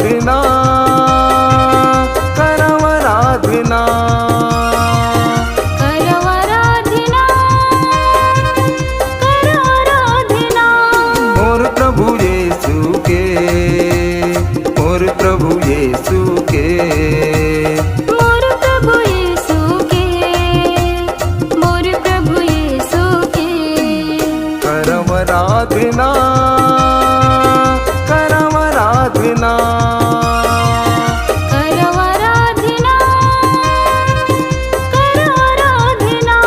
आराधना करम आराधना करम आराधना करम आराधना मोर प्रभु यीशु के मोर प्रभु यीशु के मोर प्रभु यीशु के मोर प्रभु यीशु के करम आराधना करम आराधना करम आराधना करम आराधना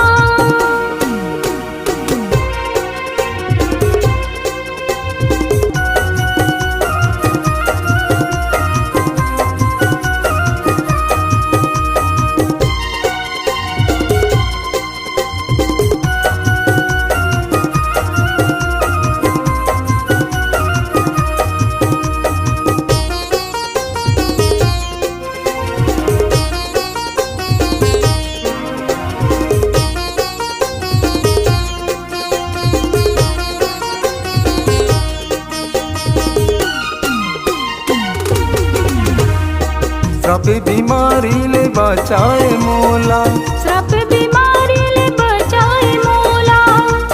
श्राप बीमारी ले बचाए मोला श्राप बीमारी ले बचाए मोला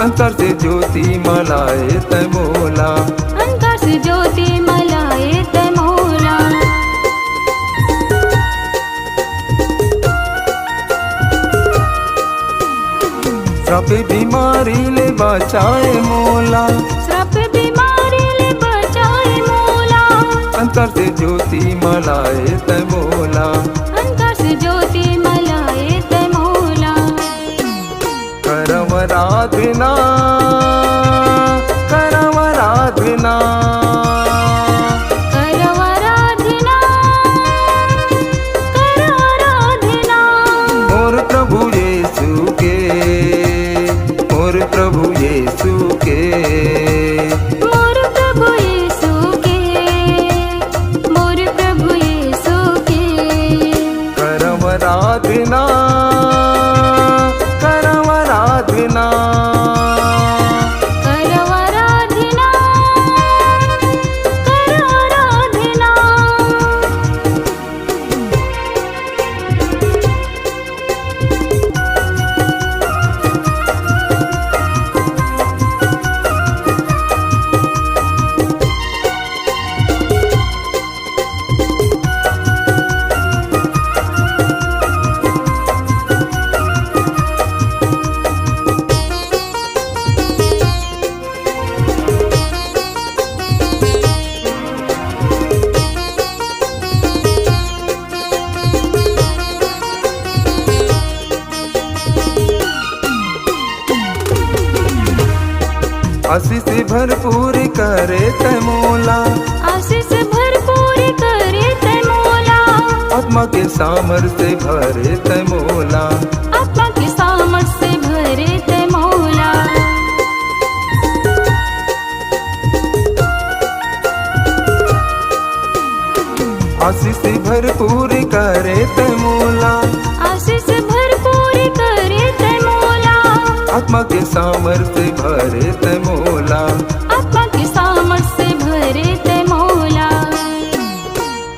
अंतर से ज्योति मलाए तय मोला अंतर से ज्योति मलाए तय मोला श्राप बीमारी ले बचाए मोला श्राप बीमारी ले बचाए मोला अंतर से ज्योति मलाए तय मोला अंतर से ज्योति मलाए तय मोला करम आराधना करम आराधना करम आराधना करम आराधना मोर प्रभु यीशु के मोर प्रभु यीशु के मोर प्रभु यीशु के मोर प्रभु यीशु के करम आराधना करम आराधना करम आराधना करम आराधना आशीष भरपूर करे तय मोला आशीष भरपूर करे तय मोला आत्मा के सामर्थ्य भरे तय मोला आत्मा के सामर्थ्य से भरे तय मोला आशीष भरपूर करे तय मोला आशीष भरपूर करे तय मोला आत्मा के सामर्थ्य भरे तय मोला आत्मा के सामर्थ्य से भरे तय मोला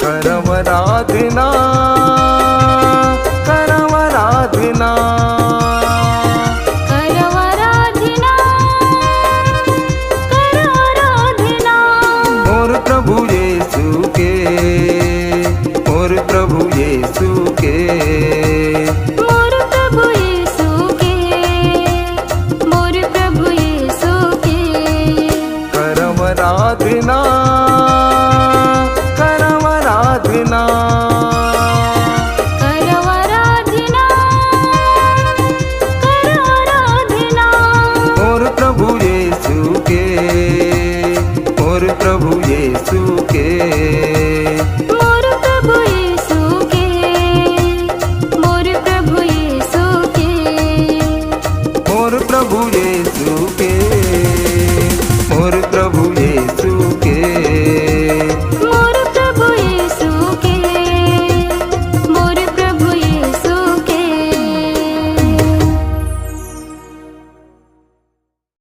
करम आराधना करम आराधना करम आराधना करम आराधना मोर प्रभु यीशु के मोर प्रभु यीशु के मोर प्रभु यीशु के मोर प्रभु यीशु के करम आराधना करम आराधना करम आराधना करम आराधना मोर प्रभु यीशु के मोर प्रभु यीशु के